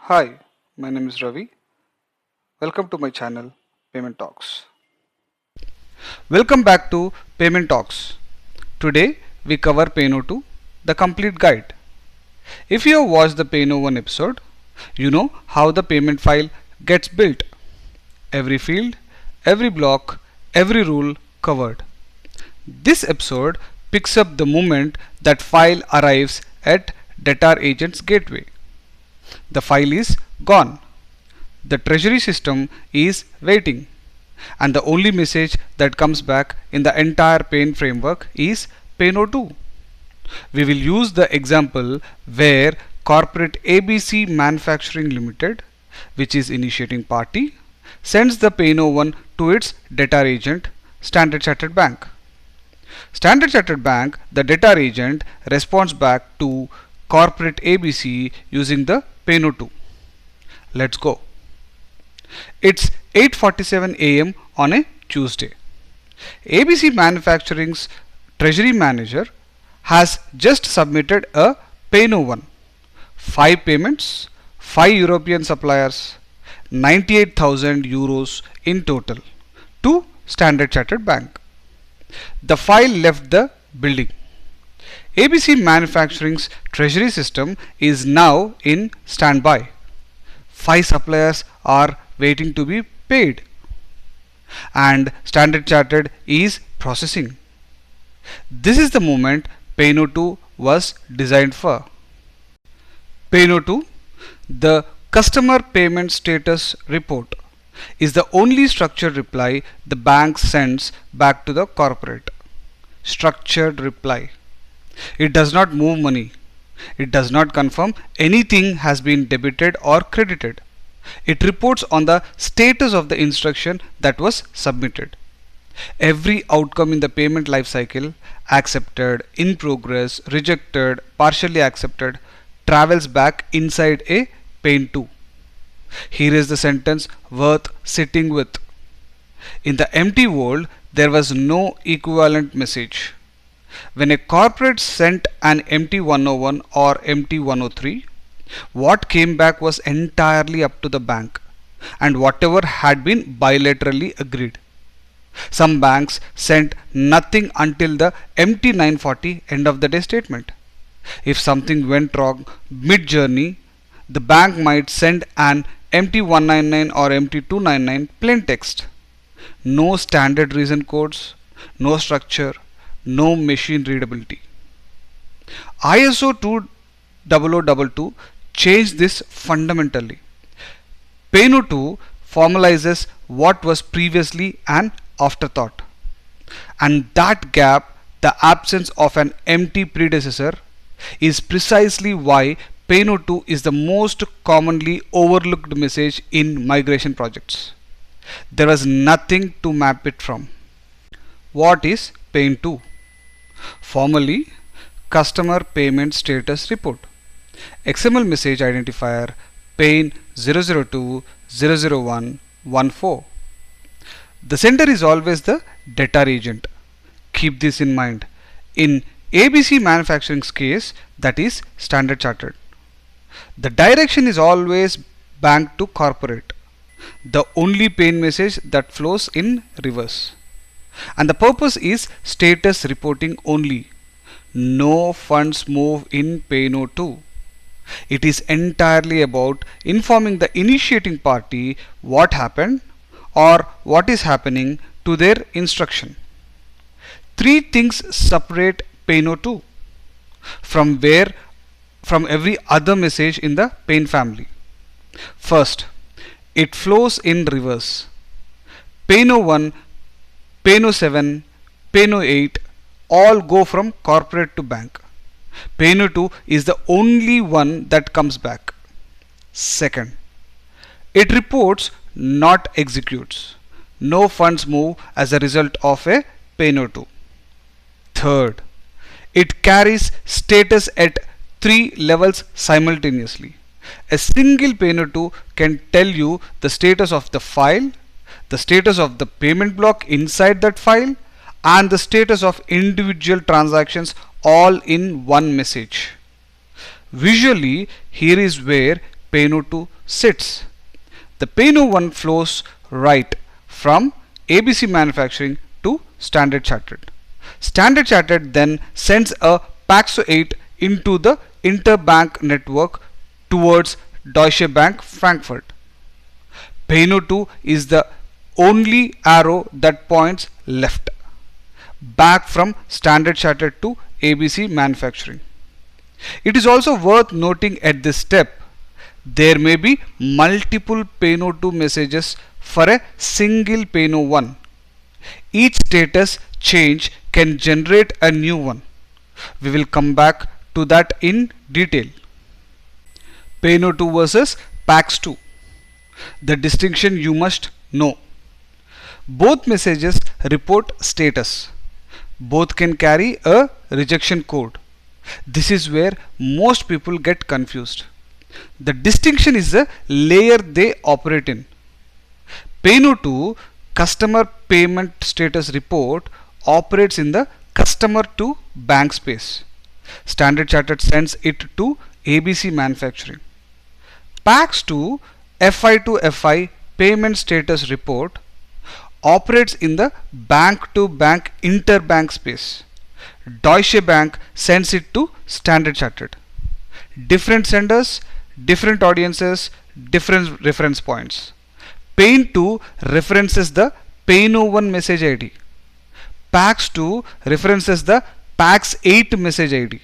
Hi, my name is Ravi. Welcome to my channel Payment Talks. Welcome back to Payment Talks. Today we cover Payno2, the complete guide. If you have watched the Payno1 episode, you know how the payment file gets built. Every field, every block, every rule covered. This episode picks up the moment that file arrives at debtor agent's gateway. The file is gone. The treasury system is waiting. And the only message that comes back in the entire Payn framework is Payno2. We will use the example where corporate ABC Manufacturing Limited, which is initiating party, sends the Payno1 to its debtor agent, Standard Chartered Bank. Standard Chartered Bank, the debtor agent, responds back to corporate ABC using the Payno2. Let's go. It's 8:47 a.m. on a Tuesday. ABC Manufacturing's treasury manager has just submitted a Payno1. 5 payments, 5 European suppliers, 98,000 euros in total to Standard Chartered Bank. The file left the building. ABC Manufacturing's treasury system is now in standby. 5 suppliers are waiting to be paid, and Standard Chartered is processing. This is the moment Payno2 was designed for. Payno2, the customer payment status report, is the only structured reply the bank sends back to the corporate. Structured reply. It does not move money. It does not confirm anything has been debited or credited. It reports on the status of the instruction that was submitted. Every outcome in the payment life cycle, accepted, in progress, rejected, partially accepted, travels back inside a Payn2. Here is the sentence worth sitting with. In the empty world, there was no equivalent message. When a corporate sent an MT101 or MT103, what came back was entirely up to the bank and whatever had been bilaterally agreed. Some banks sent nothing until the MT940 end of the day statement. If something went wrong mid-journey, the bank might send an MT199 or MT299 plain text. No standard reason codes, no structure, no machine readability. ISO 20022 changed this fundamentally. Payno2 formalizes what was previously an afterthought. And that gap, the absence of an empty predecessor, is precisely why Payno2 is the most commonly overlooked message in migration projects. There was nothing to map it from. What is Payn2? Formally, Customer Payment Status Report. XML message identifier Payn 002 001 14. The sender is always the debtor agent. Keep this in mind. In ABC Manufacturing's case, that is Standard Chartered. The direction is always bank to corporate. The only Payn message that flows in reverse. And the purpose is status reporting only. No funds move in Payno2. It is entirely about informing the initiating party what happened or what is happening to their instruction. 3 things separate Payno2 from every other message in the Payn family. First, it flows in reverse. Payno1, Payno7, Payno8 all go from corporate to bank. Payno2 is the only one that comes back. Second, it reports, not executes. No funds move as a result of a Payno2. Third, it carries status at 3 levels simultaneously. A single Payno2 can tell you the status of the file, the status of the payment block inside that file, and the status of individual transactions all in one message. Visually, here is where PayNo2 sits. The PayNo1 flows right from ABC Manufacturing to Standard Chartered. Standard Chartered then sends a Paxo8 into the interbank network towards Deutsche Bank Frankfurt. PayNo2 is the only arrow that points left, back from Standard Chartered to ABC Manufacturing. It is also worth noting at this step, there may be multiple PayNo2 messages for a single PayNo1. Each status change can generate a new one. We will come back to that in detail. PayNo2 versus Pax2. The distinction you must know. Both messages report status. Both can carry a rejection code. This is where most people get confused. The distinction is the layer they operate in. PayNo2 customer payment status report operates in the customer to bank space. Standard Chartered sends it to ABC Manufacturing. Pax2 FI to FI payment status report operates in the bank to bank interbank space. Deutsche Bank sends it to Standard Chartered. Different senders, different audiences, different reference points. PayN2 references the PayNo1 message ID. Pax2 references the Pax8 message ID.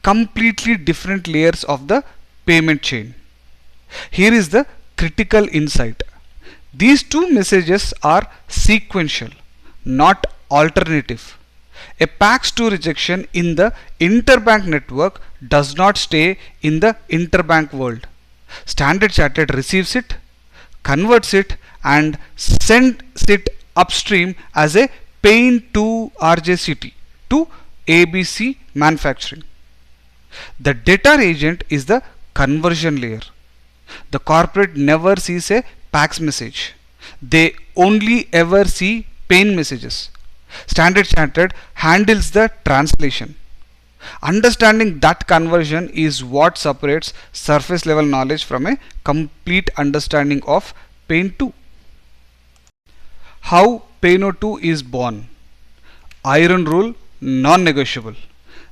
Completely different layers of the payment chain. Here is the critical insight. These two messages are sequential, not alternative. A Pax2 rejection in the interbank network does not stay in the interbank world. Standard Chartered receives it, converts it, and sends it upstream as a PayN2 RJCT to ABC Manufacturing. The data agent is the conversion layer. The corporate never sees a Pax message. They only ever see PayN messages. Standard Chartered handles the translation. Understanding that conversion is what separates surface level knowledge from a complete understanding of PayN2. How PayNo2 is born. Iron rule, non-negotiable.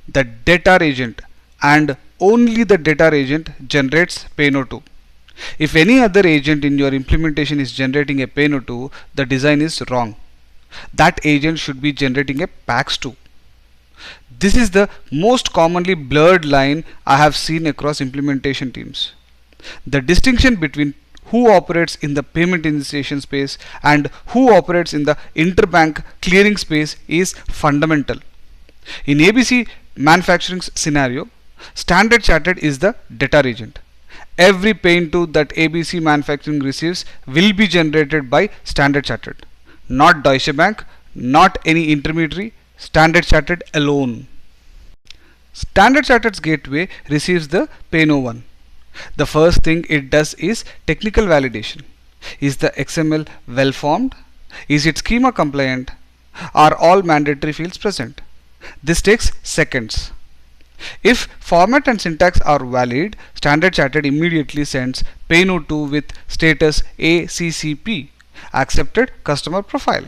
The data agent and only the data agent generates PayNo2. If any other agent in your implementation is generating a PayNo2, the design is wrong. That agent should be generating a Pax2. This is the most commonly blurred line I have seen across implementation teams. The distinction between who operates in the payment initiation space and who operates in the interbank clearing space is fundamental. In ABC Manufacturing's scenario, Standard Chartered is the data agent. Every PayN2 that ABC Manufacturing receives will be generated by Standard Chartered, not Deutsche Bank, not any intermediary, Standard Chartered alone. Standard Chartered's gateway receives the PayNo1. The first thing it does is technical validation. Is the XML well formed? Is it schema compliant? Are all mandatory fields present? This takes seconds. If format and syntax are valid, Standard Chartered immediately sends PayNo2 with status ACCP, accepted customer profile.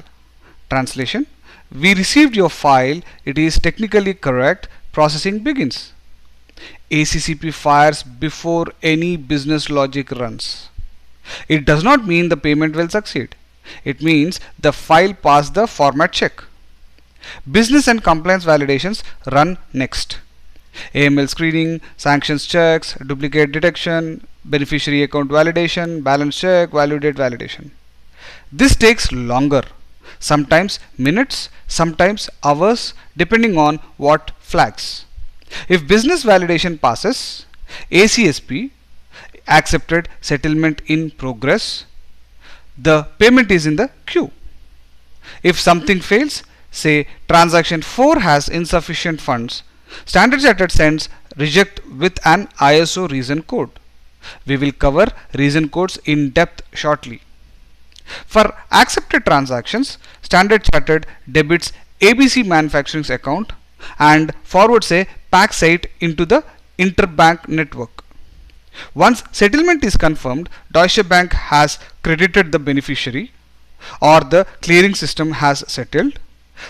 Translation: we received your file, it is technically correct, processing begins. ACCP fires before any business logic runs. It does not mean the payment will succeed. It means the file passed the format check. Business and compliance validations run next. AML screening, sanctions checks, duplicate detection, beneficiary account validation, balance check, value date validation. This takes longer, sometimes minutes, sometimes hours, depending on what flags. If business validation passes, ACSP, accepted settlement in progress, the payment is in the queue. If something fails, say transaction 4 has insufficient funds, Standard Chartered sends reject with an ISO reason code. We will cover reason codes in depth shortly. For accepted transactions, Standard Chartered debits ABC Manufacturing's account and forwards a Pax8 into the interbank network. Once settlement is confirmed, Deutsche Bank has credited the beneficiary or the clearing system has settled.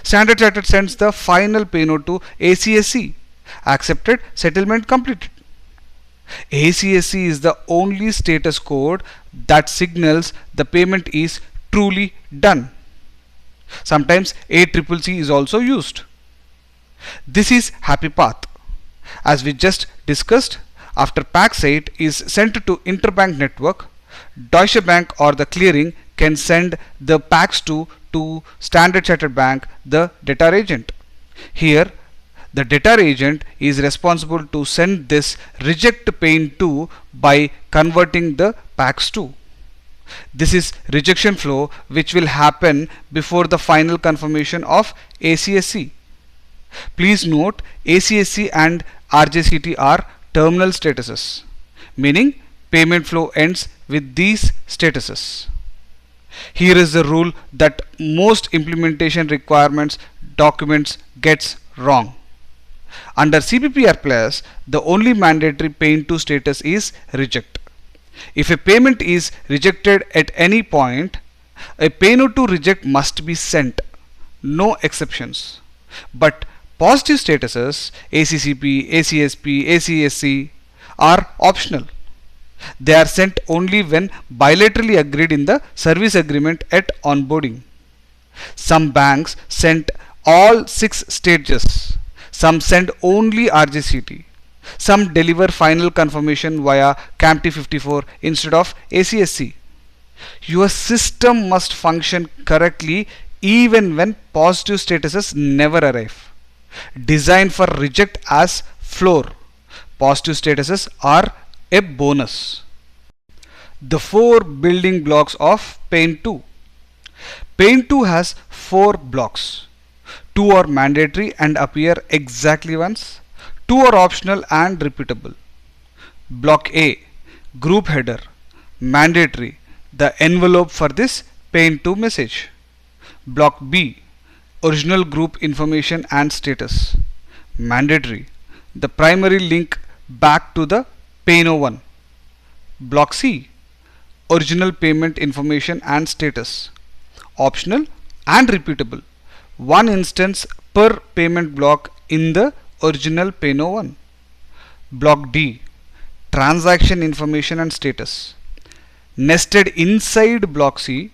Standard Chartered sends the final pay note to ACSC. Accepted, settlement completed. ACSC is the only status code that signals the payment is truly done. Sometimes ACCC is also used. This is happy path. As we just discussed, after PAX 8 is sent to interbank network, Deutsche Bank or the clearing can send the PAX 2 to Standard Chartered Bank, the debtor agent. Here, the debtor agent is responsible to send this reject pain to by converting the PAX 2. This is rejection flow which will happen before the final confirmation of ACSC. Please note ACSC and RJCT are terminal statuses, meaning payment flow ends with these statuses. Here is the rule that most implementation requirements documents gets wrong. Under CPPR Plus, the only mandatory pay to status is reject. If a payment is rejected at any point, a pay note to reject must be sent. No exceptions. But positive statuses ACCP, ACSP, ACSC are optional. They are sent only when bilaterally agreed in the service agreement at onboarding. Some banks sent all 6 stages. Some send only RJCT. Some deliver final confirmation via CAMT 54 instead of ACSC. Your system must function correctly even when positive statuses never arrive. Designed for reject as floor. Positive statuses are a bonus. The 4 building blocks of Pain 2. Pain 2 has 4 blocks. 2 are mandatory and appear exactly once. 2 are optional and repeatable. Block A, group header, mandatory, the envelope for this Pain 2 message. Block B, original group information and status, mandatory, the primary link back to the Pain 01. Block C, original payment information and status, optional and repeatable, one instance per payment block in the original Pain 01. Block D, transaction information and status, nested inside block C,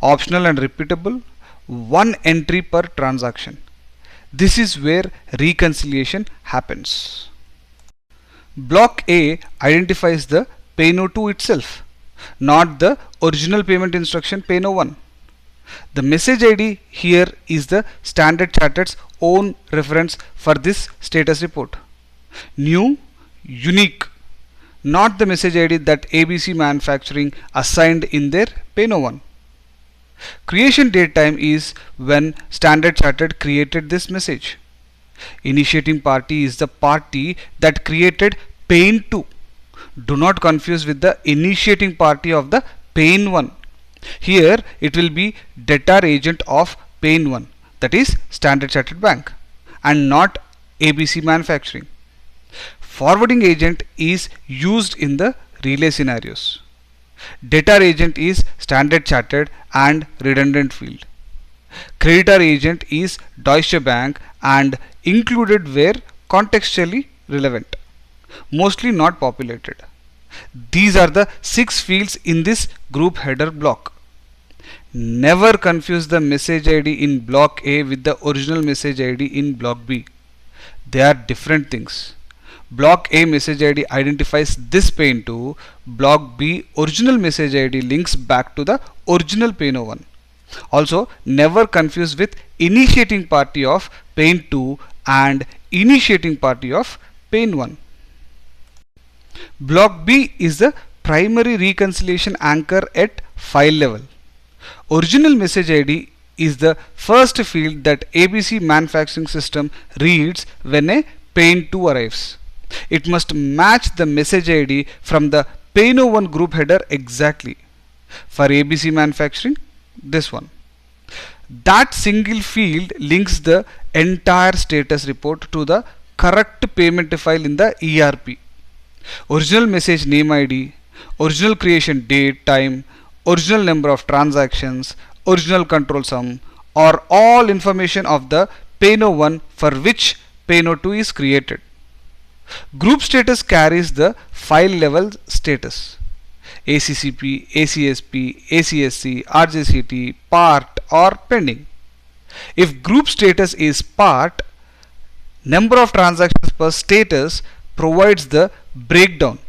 optional and repeatable, one entry per transaction. This is where reconciliation happens. Block A identifies the Pain 02 itself, not the original payment instruction Pain 01. The message ID here is the Standard Chartered's own reference for this status report. New, unique, not the message ID that ABC Manufacturing assigned in their Pain 01. Creation date time is when Standard Chartered created this message. Initiating party is the party that created Pain 2. Do not confuse with the initiating party of the Pain 1. Here it will be debtor agent of Pain 1, that is Standard Chartered Bank, and not ABC Manufacturing. Forwarding agent is used in the relay scenarios. Debtor agent is Standard Chartered and redundant field. Creditor agent is Deutsche Bank and included where contextually relevant, mostly not populated. These are the 6 fields in this group header block. Never confuse the message ID in block A with the original message ID in block B. They are different things. Block A message ID identifies this Pain 2. Block B original message ID links back to the original Pain 01. Also, never confuse with initiating party of Pain 2 and initiating party of Pain 1. Block B is the primary reconciliation anchor at file level. Original message ID is the first field that ABC Manufacturing System reads when a Pain 2 arrives. It must match the message ID from the Pain 01 group header exactly. For ABC Manufacturing, this one. That single field links the entire status report to the correct payment file in the ERP. Original message name ID, original creation date, time, original number of transactions, original control sum, or all information of the PayNo1 for which PayNo2 is created. Group status carries the file level status. ACCP, ACSP, ACSC, RJCT, part or pending. If group status is part, number of transactions per status provides the breakdown: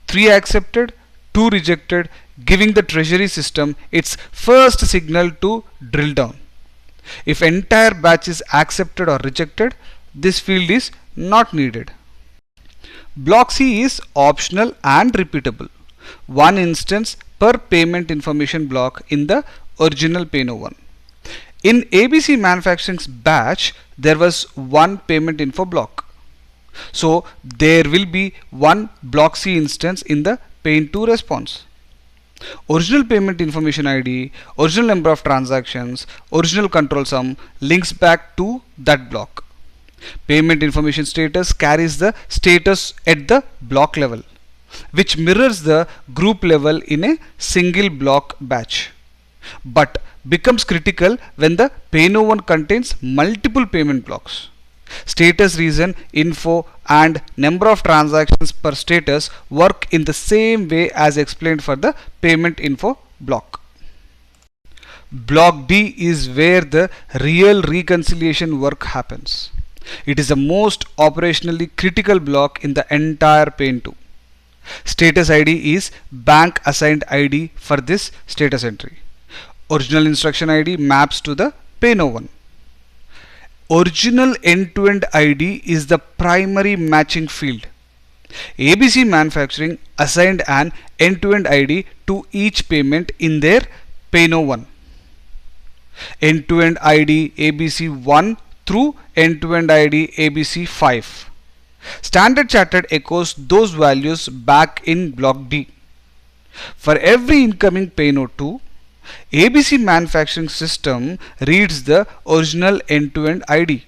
3 accepted, 2 rejected, giving the treasury system its first signal to drill down. If entire batch is accepted or rejected, this field is not needed. Block C is optional and repeatable. One instance per payment information block in the original PayNo1. In ABC Manufacturing's batch, there was one payment info block. So there will be one block C instance in the PayN2 response. Original payment information ID, original number of transactions, original control sum links back to that block. Payment information status carries the status at the block level, which mirrors the group level in a single block batch, but becomes critical when the PayNo1 contains multiple payment blocks. Status reason, info and number of transactions per status work in the same way as explained for the payment info block. Block D is where the real reconciliation work happens. It is the most operationally critical block in the entire PayN2. Status ID is bank assigned ID for this status entry. Original instruction ID maps to the PayNo1. Original end-to-end ID is the primary matching field. ABC Manufacturing assigned an end-to-end ID to each payment in their PayNo1. End-to-end ID ABC1 through end-to-end ID ABC5. Standard Chartered echoes those values back in block D. For every incoming PayNo2, ABC Manufacturing System reads the original end-to-end ID,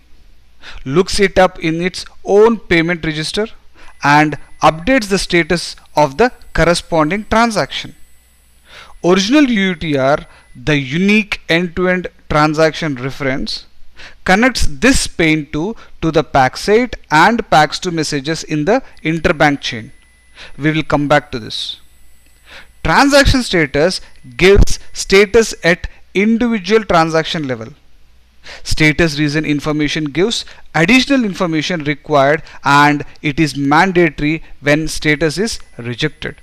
looks it up in its own payment register, and updates the status of the corresponding transaction. Original UTR, the unique end-to-end transaction reference, connects this PayN2 to the PAX8 and PAX2 messages in the interbank chain. We will come back to this. Transaction status gives status at individual transaction level. Status reason information gives additional information required, and it is mandatory when status is rejected.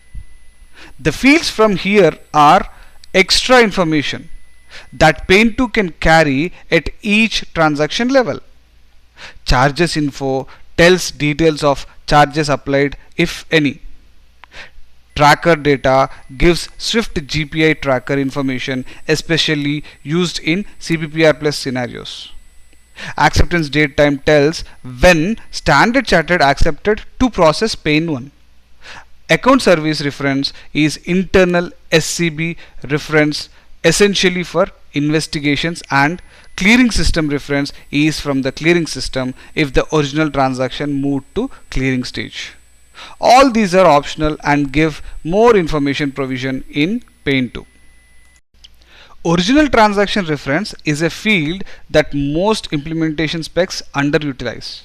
The fields from here are extra information that PayN2 can carry at each transaction level. Charges info tells details of charges applied, if any. Tracker data gives Swift GPI tracker information, especially used in CPPR Plus scenarios. Acceptance date time tells when Standard Chartered accepted to process PayN1. Account service reference is internal SCB reference, essentially for investigations, and clearing system reference is from the clearing system if the original transaction moved to clearing stage. All these are optional and give more information provision in PayN2. Original transaction reference is a field that most implementation specs underutilize.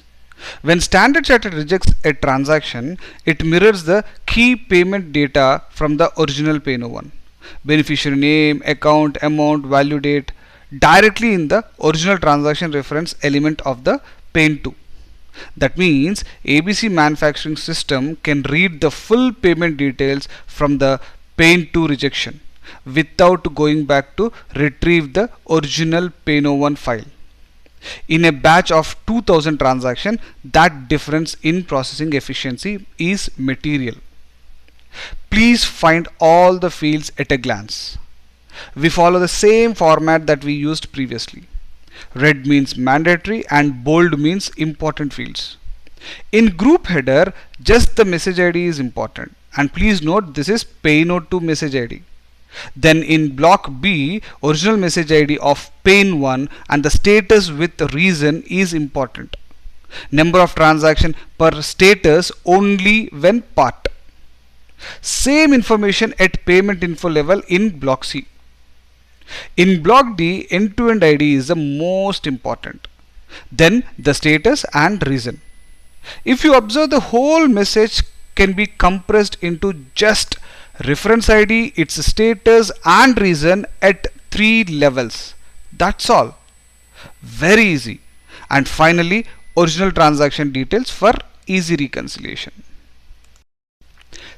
When Standard Chartered rejects a transaction, it mirrors the key payment data from the original PayNo1. Beneficiary name, account, amount, value date directly in the original transaction reference element of the PayN2. That means ABC Manufacturing System can read the full payment details from the PayN2 rejection without going back to retrieve the original PayNo1 file. In a batch of 2000 transactions, that difference in processing efficiency is material. Please find all the fields at a glance. We follow the same format that we used previously. Red means mandatory and bold means important fields. In group header, just the message ID is important, and please note this is PayNo2 message ID. Then in block B, original message ID of PayN1 and the status with reason is important. Number of transaction per status only when part. Same information at payment info level in block C. In block D, end-to-end ID is the most important. Then the status and reason. If you observe, the whole message can be compressed into just reference ID, its status and reason at 3 levels. That's all. Very easy. And finally, original transaction details for easy reconciliation.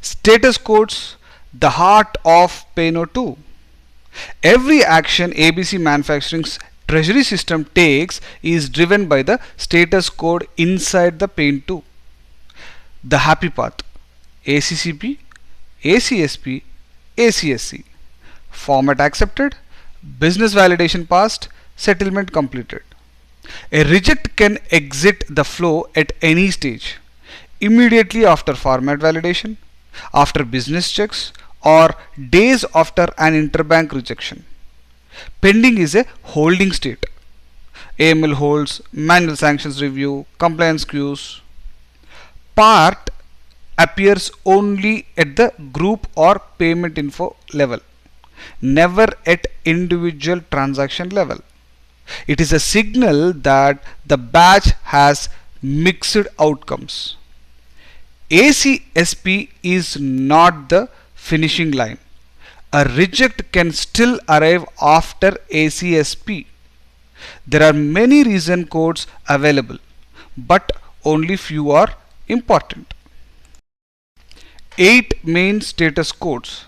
Status codes, the heart of Payno 2. Every action ABC Manufacturing's treasury system takes is driven by the status code inside the Payno 2. The happy path: ACCP, ACSP, ACSC. Format accepted, business validation passed, settlement completed. A reject can exit the flow at any stage: immediately after format validation, after business checks, or days after an interbank rejection. Pending is a holding state. AML holds, manual sanctions review, compliance queues. Part appears only at the group or payment info level, never at individual transaction level. It is a signal that the batch has mixed outcomes. ACSP is not the finishing line. A reject can still arrive after ACSP. There are many reason codes available, but only few are important. 8 main status codes.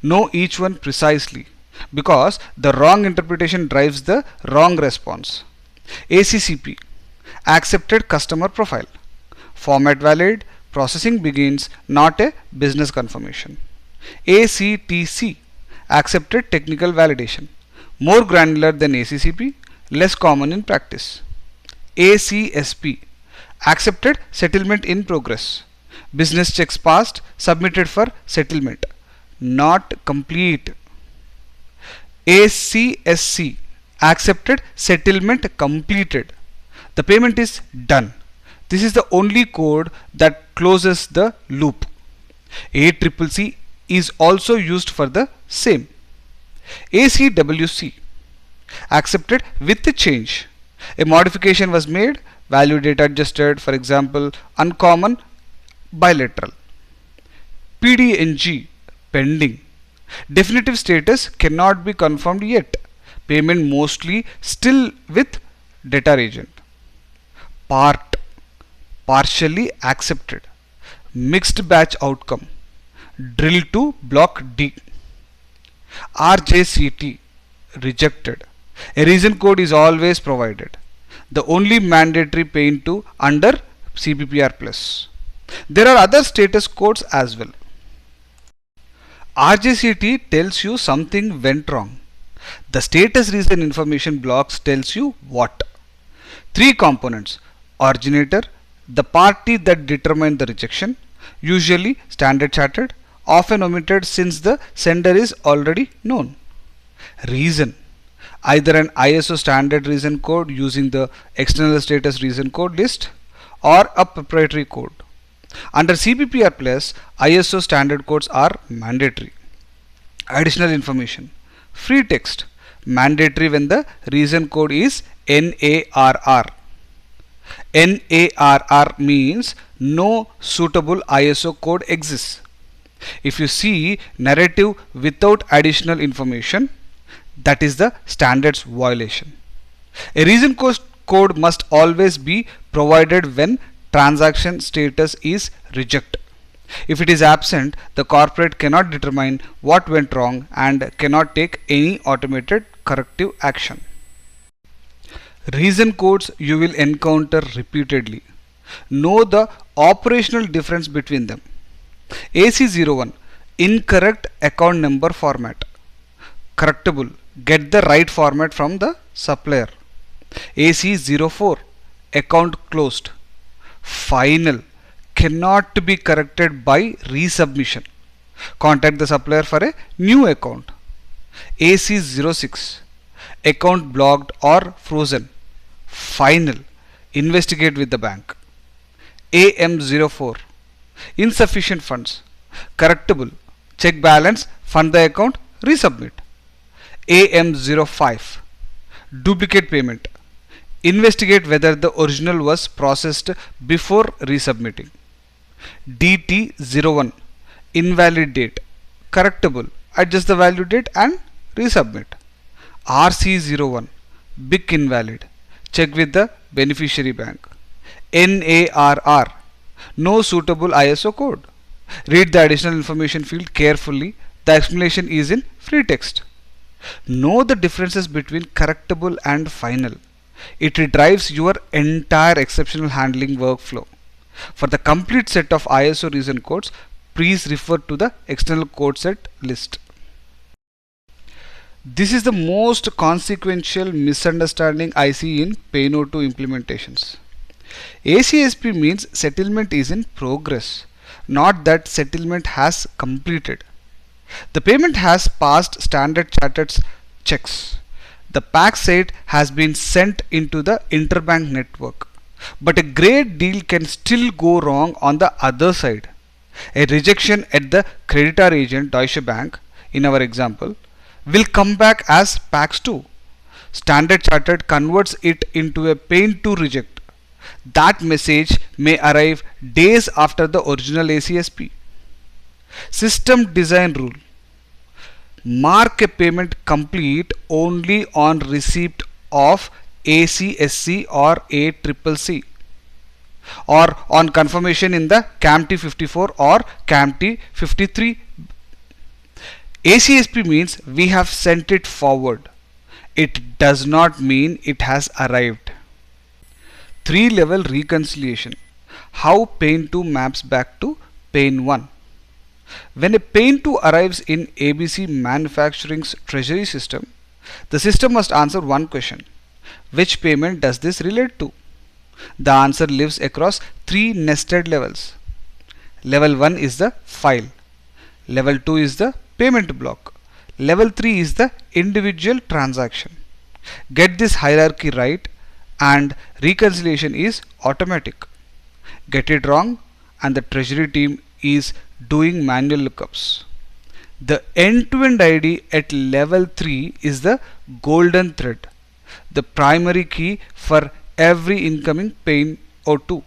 Know each one precisely, because the wrong interpretation drives the wrong response. ACCP, accepted customer profile. Format valid, processing begins, not a business confirmation. ACTC, accepted technical validation. More granular than ACCP, less common in practice. ACSP, accepted settlement in progress. Business checks passed, submitted for settlement, not complete. ACSC, accepted settlement completed. The payment is done. This is the only code that closes the loop. ACCC is also used for the same. ACWC, accepted with the change. A modification was made, value date adjusted, for example, uncommon, bilateral. PDNG, pending. Definitive status cannot be confirmed yet. Payment mostly still with debtor agent. Part, partially accepted. Mixed batch outcome. Drill to block D. RJCT, rejected. A reason code is always provided. The only mandatory Payno 2 under CPPR Plus. There are other status codes as well. RJCT tells you something went wrong. The status reason information blocks tells you what. 3 components: originator, the party that determined the rejection, usually standard chartered, often omitted since the sender is already known. Reason, either an ISO standard reason code using the external status reason code list or a proprietary code. Under CPPR Plus, ISO standard codes are mandatory. Additional information: free text, mandatory when the reason code is NARR. NARR means no suitable ISO code exists. If you see narrative without additional information, that is the standards violation. A reason code must always be provided when transaction status is reject. If it is absent, the corporate cannot determine what went wrong and cannot take any automated corrective action. Reason codes you will encounter repeatedly. Know the operational difference between them. AC01, incorrect account number format. Correctable, get the right format from the supplier. AC04, account closed. Final, cannot be corrected by resubmission. Contact the supplier for a new account. AC06, account blocked or frozen. Final, investigate with the bank. AM04, insufficient funds. Correctable. Check balance, fund the account, resubmit. AM05. Duplicate payment. Investigate whether the original was processed before resubmitting. DT01. Invalid date. Correctable. Adjust the value date and resubmit. RC01. Big invalid. Check with the beneficiary bank. NARR. No suitable ISO code. Read the additional information field carefully. The explanation is in free text. Know the differences between correctable and final. It drives your entire exceptional handling workflow. For the complete set of ISO reason codes, please refer to the external code set list. This is the most consequential misunderstanding I see in Pay-No-To implementations. ACSP means settlement is in progress, not that settlement has completed. The payment has passed Standard Chartered's checks. The pack has been sent into the interbank network. But a great deal can still go wrong on the other side. A rejection at the creditor agent Deutsche Bank, in our example, will come back as PAX2. Standard Chartered converts it into a pain to reject. That message may arrive days after the original ACSP. System design rule. Mark a payment complete only on receipt of ACSC or ACCC, or on confirmation in the CAMT 54 or CAMT 53. ACSP means we have sent it forward. It does not mean it has arrived. 3-level reconciliation. How Pain2 maps back to Pain1. When a Pain2 arrives in ABC Manufacturing's treasury system, the system must answer one question. Which payment does this relate to? The answer lives across 3 nested levels. Level 1 is the file. Level 2 is the payment block. Level 3 is the individual transaction. Get this hierarchy right and reconciliation is automatic. Get it wrong and the treasury team is doing manual lookups. The end-to-end ID at level 3 is the golden thread, the primary key for every incoming Pain-O2.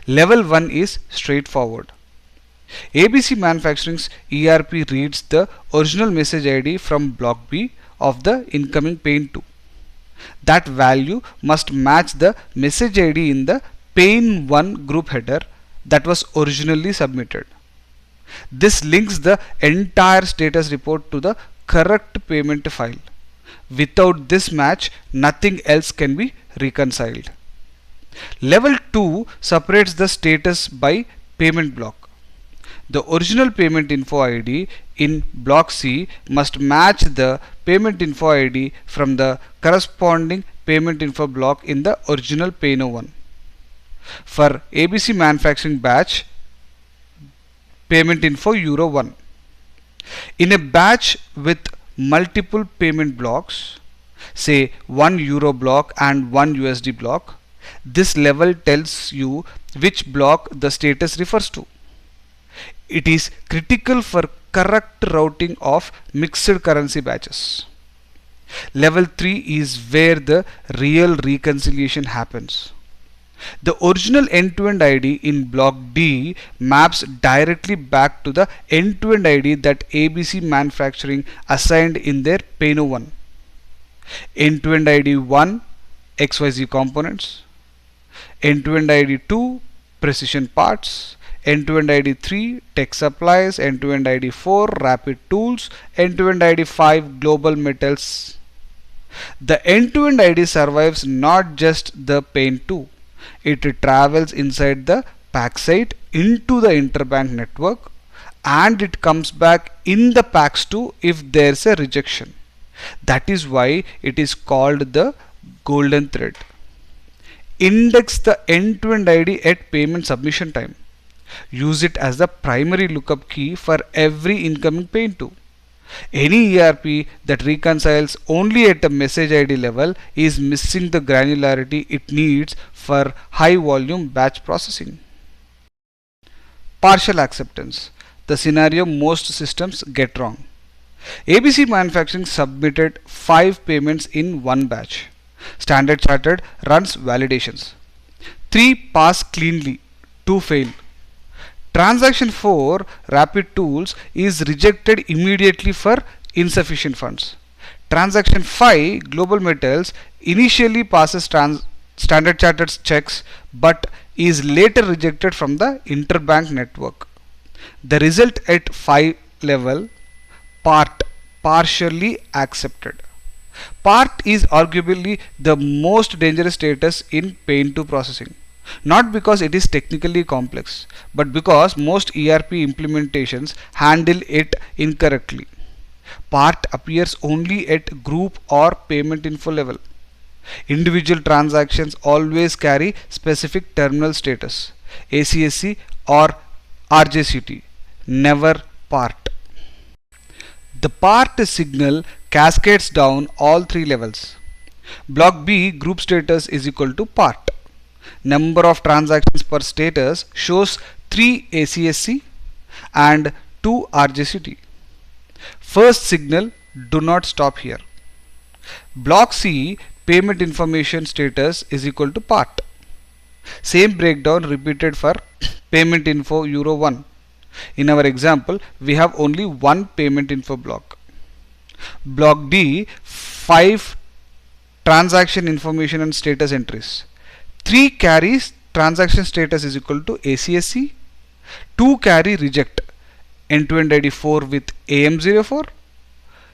Level 1 is straightforward. ABC Manufacturing's ERP reads the original message ID from block B of the incoming Pain2. That value must match the message ID in the Pain1 group header that was originally submitted. This links the entire status report to the correct payment file. Without this match, nothing else can be reconciled. Level 2 separates the status by payment block. The original payment info ID in block C must match the payment info ID from the corresponding payment info block in the original Pain-O1. For ABC Manufacturing batch, payment info Euro 1. In a batch with multiple payment blocks, say 1 Euro block and 1 USD block, this level tells you which block the status refers to. It is critical for correct routing of mixed currency batches. Level 3 is where the real reconciliation happens. The original end-to-end ID in block D maps directly back to the end-to-end ID that ABC Manufacturing assigned in their Pain-O1. End-to-end ID 1 XYZ components, end-to-end ID 2 precision parts, end-to-end ID 3 tech supplies, end-to-end ID 4 rapid tools, end-to-end ID 5 global metals. The end-to-end ID survives not just the Pain2. It travels inside the pack site into the interbank network and it comes back in the PAX2 if there's a rejection. That is why it is called the golden thread. Index the end-to-end ID at payment submission time. Use it as the primary lookup key for every incoming Pain2. Any ERP that reconciles only at a message ID level is missing the granularity it needs for high volume batch processing. Partial acceptance, the scenario most systems get wrong. ABC Manufacturing submitted 5 payments in one batch. Standard Chartered runs validations. 3 pass cleanly, 2 fail. Transaction 4, Rapid Tools, is rejected immediately for insufficient funds. Transaction 5, Global Metals, initially passes Standard Chartered's checks but is later rejected from the interbank network. The result at 5 level, partially accepted. Part is arguably the most dangerous status in Paint2 processing. Not because it is technically complex, but because most ERP implementations handle it incorrectly. Part appears only at group or payment info level. Individual transactions always carry specific terminal status, ACSC or RJCT, never part. The part signal cascades down all 3 levels. Block B group status is equal to part. Number of transactions per status shows 3 ACSC and 2 RJCT. First signal, do not stop here. Block C payment information status is equal to part. Same breakdown repeated for payment info Euro 1. In our example, we have only one payment info block. Block D, 5 transaction information and status entries. 3 carries transaction status is equal to ACSC, 2 carry reject, end-to-end ID 4 with AM04,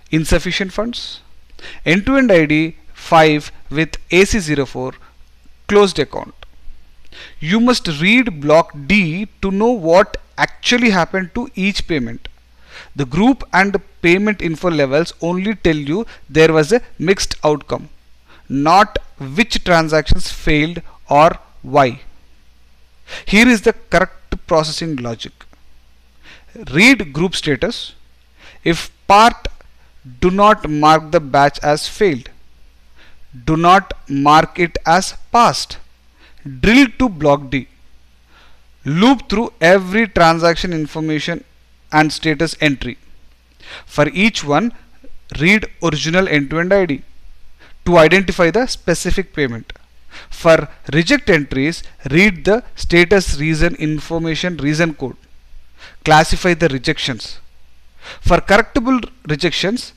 insufficient funds, end-to-end ID 5 with AC04, closed account. You must read block D to know what actually happened to each payment. The group and payment info levels only tell you there was a mixed outcome, not which transactions failed or why. Here is the correct processing logic. Read group status. If part, do not mark the batch as failed. Do not mark it as passed. Drill to block D. Loop through every transaction information and status entry. For each one, read original end-to-end ID to identify the specific payment. For reject entries, read the status reason information reason code. Classify the rejections. For correctable rejections,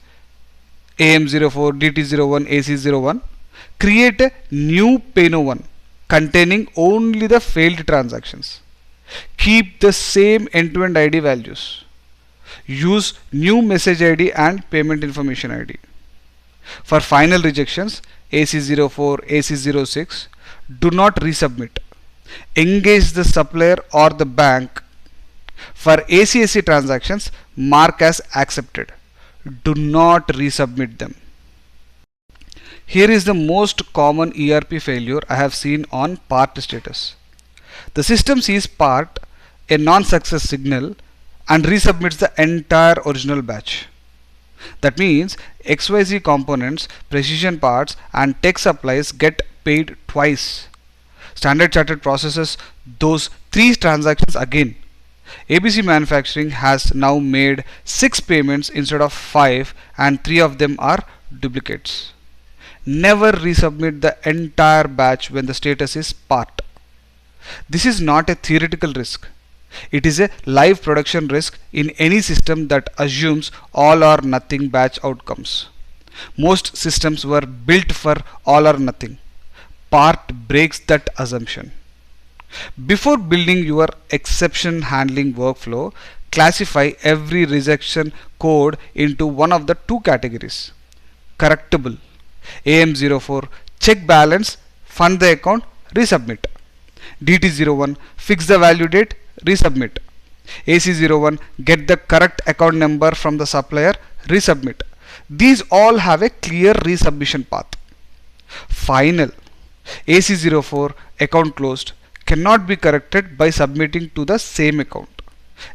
AM04, DT01, AC01, create a new PAINO1 containing only the failed transactions. Keep the same end-to-end ID values. Use new message ID and payment information ID. For final rejections, AC04, AC06, do not resubmit. Engage the supplier or the bank. For ACSC transactions, mark as accepted. Do not resubmit them. Here is the most common ERP failure I have seen on part status. The system sees part, a non-success signal, and resubmits the entire original batch. That means XYZ components, precision parts, and tech supplies get paid twice. Standard Chartered processes those 3 transactions again. ABC Manufacturing has now made 6 payments instead of 5, and 3 of them are duplicates. Never resubmit the entire batch when the status is part. This is not a theoretical risk. It is a live production risk in any system that assumes all or nothing batch outcomes. Most systems were built for all or nothing. Part breaks that assumption. Before building your exception handling workflow, classify every rejection code into one of the 2 categories. Correctable, AM04, check balance, fund the account, resubmit. DT01, fix the value date, resubmit. AC01, get the correct account number from the supplier, resubmit. These all have a clear resubmission path. Final, AC04, account closed, cannot be corrected by submitting to the same account.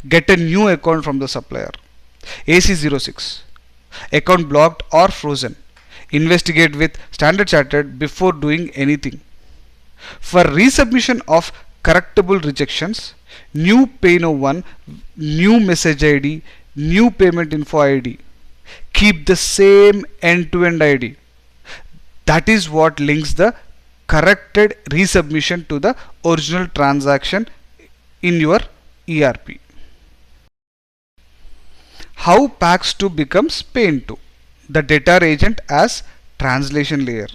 Get a new account from the supplier. AC06, account blocked or frozen. Investigate with Standard Chartered before doing anything. For resubmission of correctable rejections, new Payno1, new message ID, new payment info ID. Keep the same end-to-end ID. That is what links the corrected resubmission to the original transaction in your ERP. How PAX2 becomes Payne2, the data agent as translation layer.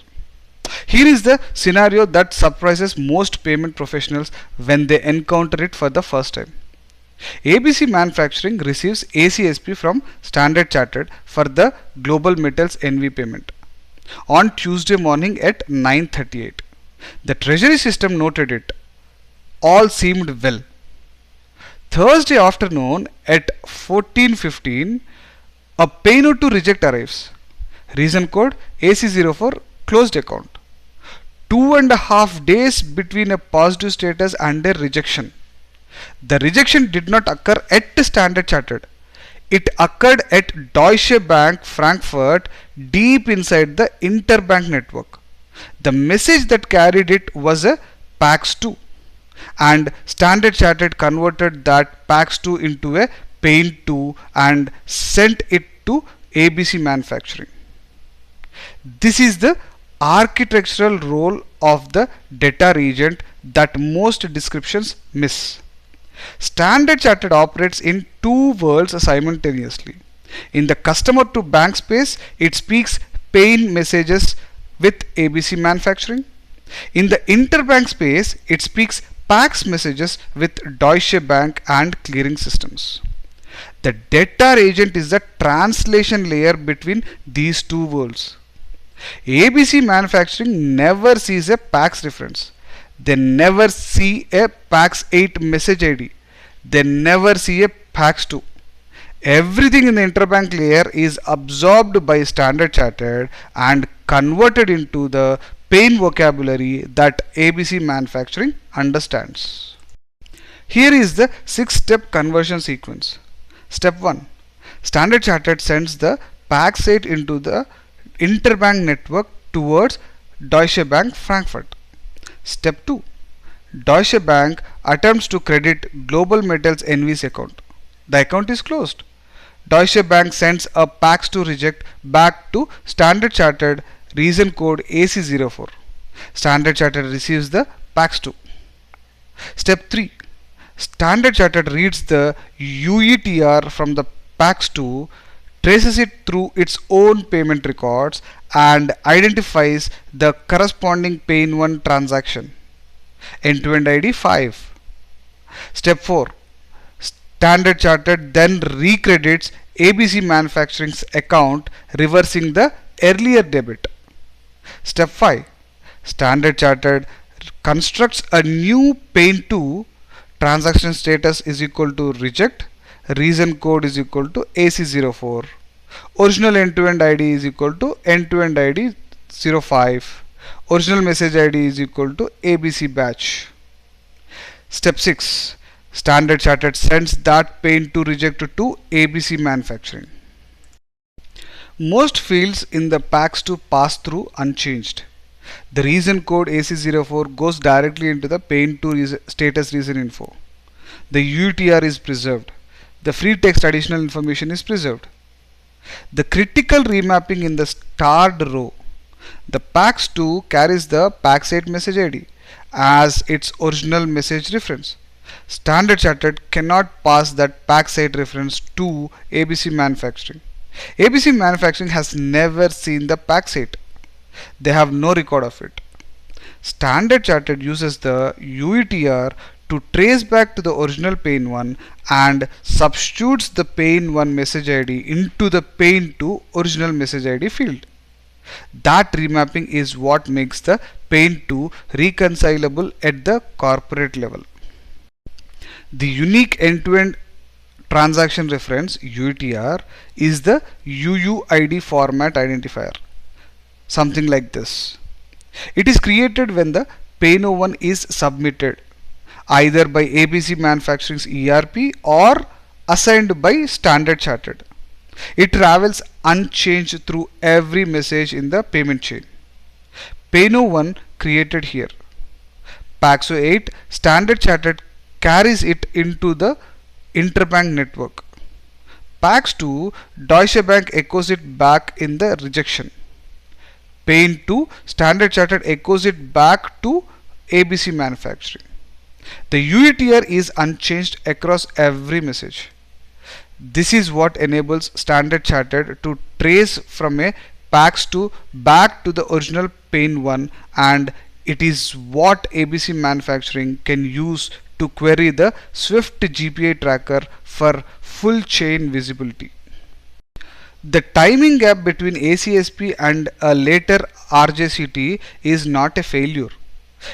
Here is the scenario that surprises most payment professionals when they encounter it for the first time. ABC Manufacturing receives ACSP from Standard Chartered for the Global Metals NV payment on Tuesday morning at 9:38. The treasury system noted it. All seemed well. Thursday afternoon at 14:15, a Payno2 reject arrives. Reason code AC04 closed account. 2.5 days between a positive status and a rejection. The rejection did not occur at Standard Chartered. It occurred at Deutsche Bank Frankfurt, deep inside the interbank network. The message that carried it was a PAX2, and Standard Chartered converted that PAX2 into a Payne2 and sent it to ABC Manufacturing. This is the architectural role of the data agent that most descriptions miss. Standard Chartered operates in two worlds simultaneously. In the customer to bank space, it speaks Payne messages with ABC Manufacturing. In the interbank space, it speaks PAX messages with Deutsche Bank and clearing systems. The data agent is the translation layer between these two worlds. ABC Manufacturing never sees a PAX reference. They never see a PAX8 message ID. They never see a PAX2. Everything in the interbank layer is absorbed by Standard Chartered and converted into the Payne vocabulary that ABC Manufacturing understands. Here is the 6-step conversion sequence. Step 1. Standard Chartered sends the PAX8 into the interbank network towards Deutsche Bank Frankfurt. Step 2. Deutsche Bank attempts to credit Global Metals NV's account. The account is closed. Deutsche Bank sends a PAX2 reject back to Standard Chartered, reason code AC04. Standard Chartered receives the PAX2. Step 3. Standard Chartered reads the UETR from the PAX2, traces it through its own payment records, and identifies the corresponding Payne1 transaction. End-to-end ID 5. Step 4. Standard Chartered then recredits ABC Manufacturing's account, reversing the earlier debit. Step 5. Standard Chartered constructs a new Payne2, transaction status is equal to reject, reason code is equal to AC04, original end-to-end ID is equal to end-to-end ID 05, original message ID is equal to ABC batch. Step 6. Standard Chartered sends that Payne2 reject to ABC Manufacturing. Most fields in the PAX2 pass through unchanged. The reason code AC04 goes directly into the Payne2 status reason info. The UTR is preserved. The free text additional information is preserved. The critical remapping in the starred row. The PAX2 carries the PAX8 message ID as its original message reference. Standard Chartered cannot pass that PAX8 reference to ABC Manufacturing. ABC Manufacturing has never seen the PAX8. They have no record of it. Standard Chartered uses the UETR to trace back to the original Payne1 and substitutes the Payne1 message ID into the Payne2 original message ID field. That remapping is what makes the Payne2 reconcilable at the corporate level. The unique end-to-end transaction reference UETR is the UUID format identifier. Something like this. It is created when the Payno1 is submitted either by ABC Manufacturing's ERP or assigned by Standard Chartered. It travels unchanged through every message in the payment chain. Payno1 created here. PAX8 Standard Chartered carries it into the interbank network. PAX2, Deutsche Bank echoes it back in the rejection. Pain2, Standard Chartered echoes it back to ABC Manufacturing. The UETR is unchanged across every message. This is what enables Standard Chartered to trace from a PAX2 back to the original Pain1, and it is what ABC Manufacturing can use to query the Swift GPI tracker for full chain visibility. The timing gap between ACSP and a later RJCT is not a failure.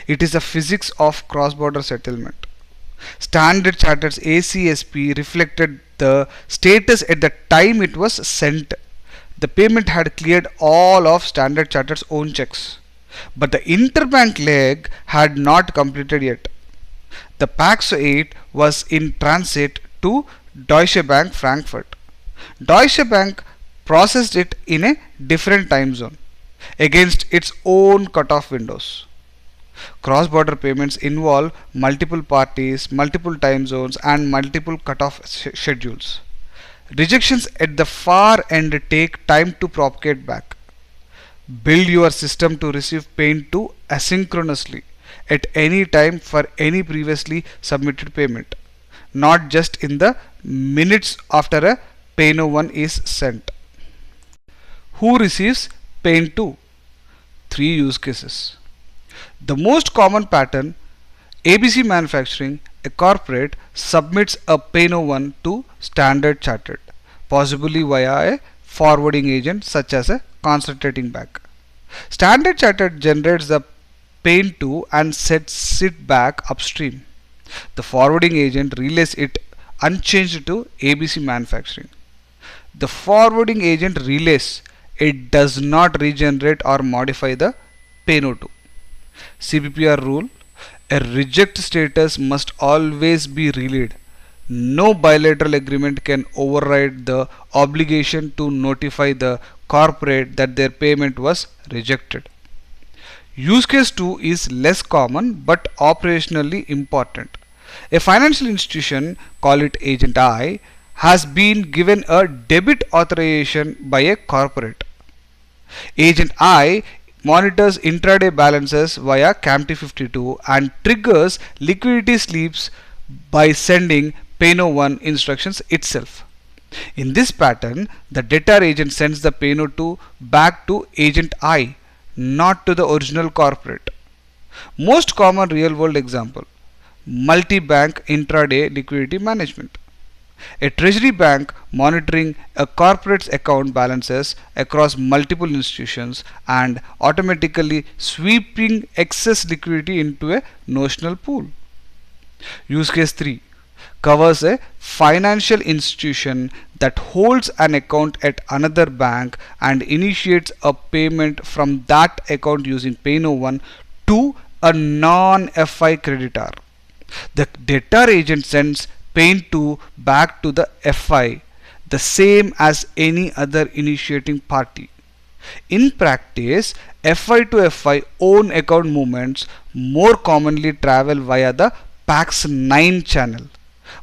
It is a physics of cross-border settlement. Standard Chartered's ACSP reflected the status at the time it was sent. The payment had cleared all of Standard Chartered's own checks, but the interbank leg had not completed yet. The PAX8 was in transit to Deutsche Bank Frankfurt. Deutsche Bank processed it in a different time zone against its own cutoff windows. Cross-border payments involve multiple parties, multiple time zones, and multiple cutoff schedules. Rejections at the far end take time to propagate back. Build your system to receive Pain2 asynchronously at any time for any previously submitted payment, not just in the minutes after a Pain1 is sent. Who receives Pain2? 3 use cases. The most common pattern: ABC Manufacturing, a corporate, submits a Pain1 to Standard Chartered, possibly via a forwarding agent such as a concentrating bank. Standard Chartered generates the Pain2 and sets it back upstream. The forwarding agent relays it unchanged to ABC Manufacturing. The forwarding agent relays, it does not regenerate or modify the Pain2. CPPR rule: a reject status must always be relayed. No bilateral agreement can override the obligation to notify the corporate that their payment was rejected. Use case 2 is less common but operationally important. A financial institution, call it Agent I, has been given a debit authorization by a corporate. Agent I monitors intraday balances via CAMT52 and triggers liquidity sweeps by sending Pain1 instructions itself. In this pattern, the debtor agent sends the Pain2 back to Agent I, not to the original corporate. Most common real-world example: multi-bank intraday liquidity management. A treasury bank monitoring a corporate's account balances across multiple institutions and automatically sweeping excess liquidity into a notional pool. Use case 3 covers a financial institution that holds an account at another bank and initiates a payment from that account using Pain1 to a non-FI creditor. The debtor agent sends Pain2 back to the FI, the same as any other initiating party. In practice, FI to FI own account movements more commonly travel via the PAX9 channel,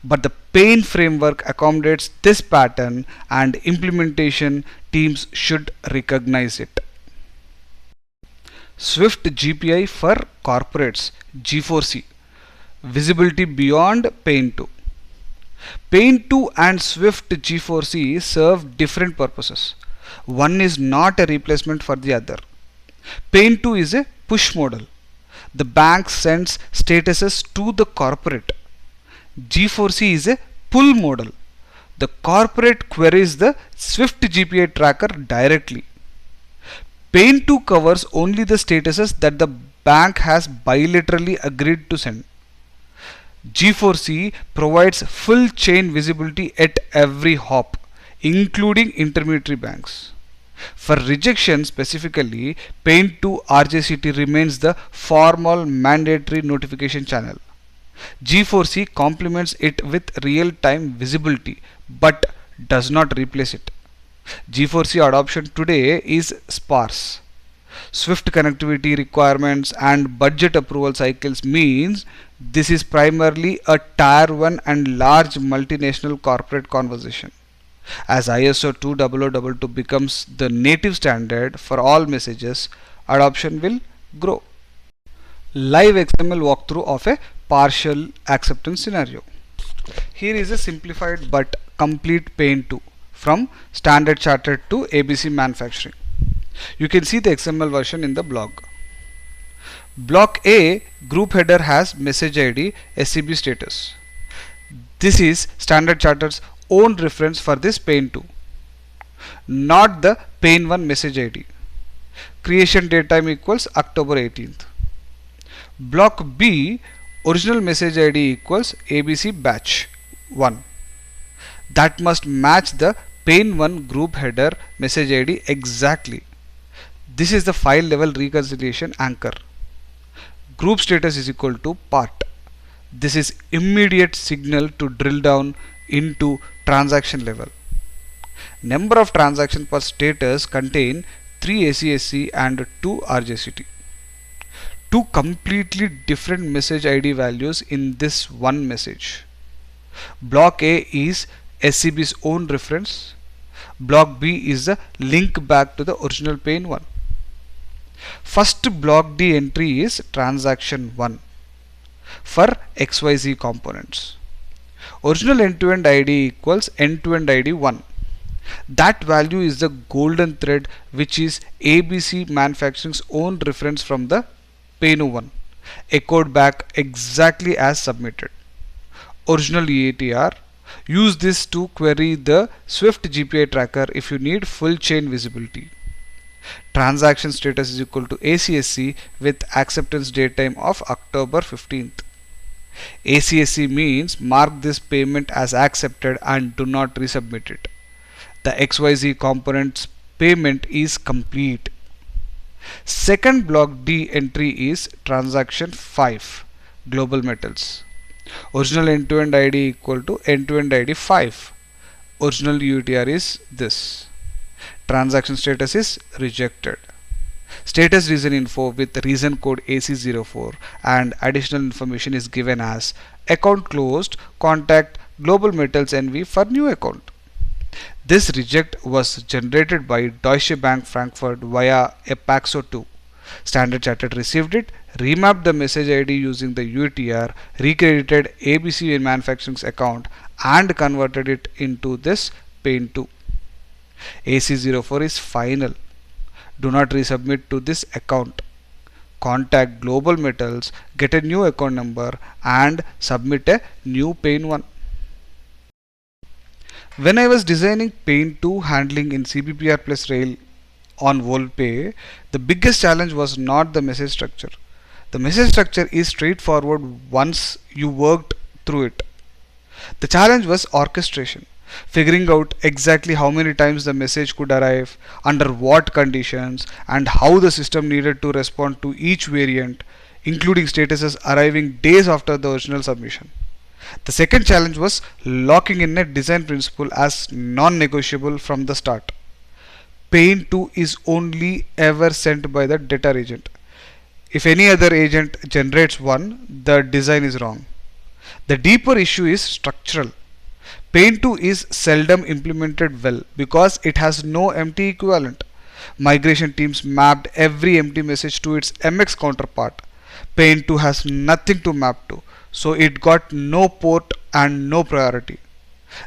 but the Pain framework accommodates this pattern and implementation teams should recognize it. Swift GPI for corporates, G4C. Visibility beyond Pain2. Pain2 and Swift G4C serve different purposes. One is not a replacement for the other. Pain2 is a push model. The bank sends statuses to the corporate. G4C is a pull model. The corporate queries the Swift GPI tracker directly. Pain2 covers only the statuses that the bank has bilaterally agreed to send. G4C provides full chain visibility at every hop, including intermediary banks. For rejection specifically, Pain2 RJCT remains the formal mandatory notification channel. G4C complements it with real-time visibility but does not replace it. G4C adoption today is sparse. Swift connectivity requirements and budget approval cycles means this is primarily a tier 1 and large multinational corporate conversation. As ISO 20022 becomes the native standard for all messages, adoption will grow. Live XML walkthrough of a partial acceptance scenario. Here is a simplified but complete Paint 2 from Standard Chartered to ABC Manufacturing. You can see the XML version in the blog. Block A group header has message ID SCB status. This is Standard Chartered's own reference for this Paint 2, not the Paint 1 message ID. Creation date time equals October 18th. Block B original message ID equals ABC batch 1. That must match the Paint 1 group header message ID exactly. This is the file level reconciliation anchor. Group status is equal to part. This is immediate signal to drill down into transaction level. Number of transactions per status contain 3 ACSC and 2 RJCT. Two completely different message ID values in this one message. Block A is SCB's own reference. Block B is the link back to the original Paint 1. First block D entry is transaction 1 for XYZ components. Original end-to-end ID equals end-to-end ID 1. That value is the golden thread, which is ABC Manufacturing's own reference from the Paint 1, echoed back exactly as submitted. Original EATR. Use this to query the Swift GPI tracker if you need full chain visibility. Transaction status is equal to ACSC with acceptance date time of October 15th. ACSC means mark this payment as accepted and do not resubmit it. The XYZ component's payment is complete. Second block D entry is transaction 5, global metals. Original end-to-end ID equal to end-to-end ID 5. Original UTR is this. Transaction status is rejected. Status reason info with reason code AC04 and additional information is given as account closed, contact Global Metals NV for new account. This reject was generated by Deutsche Bank Frankfurt via a Paxo 2. Standard Chartered received it, remapped the message ID using the UTR, recredited ABC Manufacturing's account and converted it into this Paint 2. AC04 is final. Do not resubmit to this account. Contact Global Metals, get a new account number and submit a new Paint 1. When I was designing Paint 2 handling in CBPR plus Rail on Volpay, the biggest challenge was not the message structure. The message structure is straightforward once you worked through it. The challenge was orchestration. Figuring out exactly how many times the message could arrive, under what conditions, and how the system needed to respond to each variant, including statuses arriving days after the original submission. The second challenge was locking in a design principle as non-negotiable from the start. Paint 2 is only ever sent by the data agent. If any other agent generates one, the design is wrong. The deeper issue is structural. Paint 2 is seldom implemented well because it has no empty equivalent. Migration teams mapped every empty message to its MX counterpart. Paint 2 has nothing to map to, so it got no port and no priority.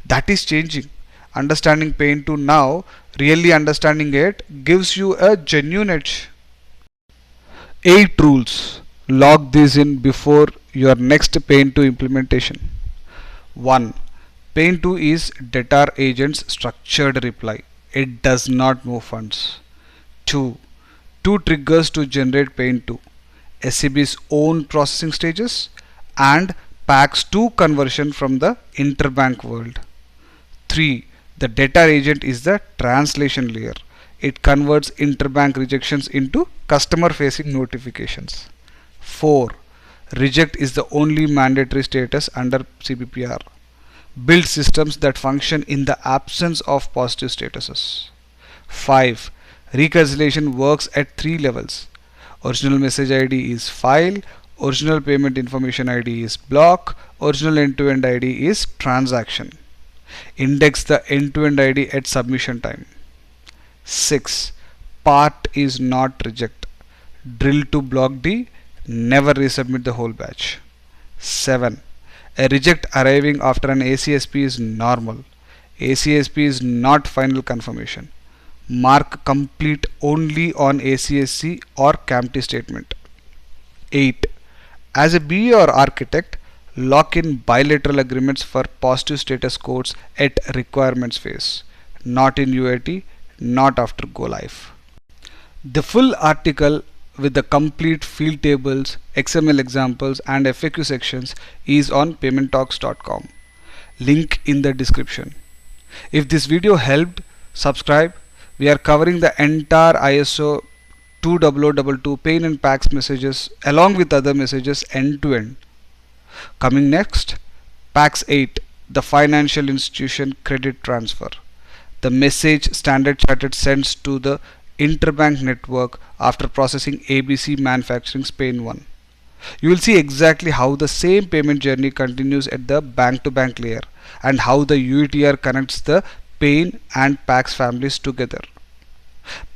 That is changing. Understanding Paint 2 now, really understanding it, gives you a genuine edge. 8 rules. Log these in before your next Paint 2 implementation. 1. Paint 2 is data agent's structured reply. It does not move funds. 2. 2 triggers to generate Paint 2. SCB's own processing stages and PAX 2 conversion from the interbank world. 3. The data agent is the translation layer. It converts interbank rejections into customer facing notifications. 4. Reject is the only mandatory status under CBPR. Build systems that function in the absence of positive statuses. 5. Reconciliation works at three levels. Original message ID is file, original payment information ID is block, original end-to-end ID is transaction. Index the end-to-end ID at submission time. 6. Part is not reject. Drill to block D. Never resubmit the whole batch. 7. A reject arriving after an ACSP is normal. ACSP is not final confirmation. Mark complete only on ACSC or CAMT statement. 8. As a BA or architect, lock in bilateral agreements for positive status codes at requirements phase, not in UAT, not after go live. The full article with the complete field tables, XML examples and FAQ sections is on paymenttalks.com. Link in the description. If this video helped, subscribe. We are covering the entire ISO 20022 pain and PAX messages along with other messages end to end. Coming next, PAX 8, the financial institution credit transfer. The message Standard Chartered sends to the interbank network after processing ABC Manufacturing Spain 1. You will see exactly how the same payment journey continues at the bank-to-bank layer and how the UETR connects the PAIN and PAX families together.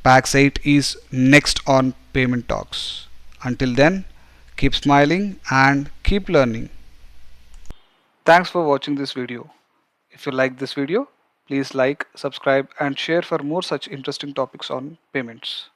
PAX 8 is next on Payment Talks. Until then, keep smiling and keep learning. Thanks for watching this video. If you like this video, please like, subscribe and share for more such interesting topics on payments.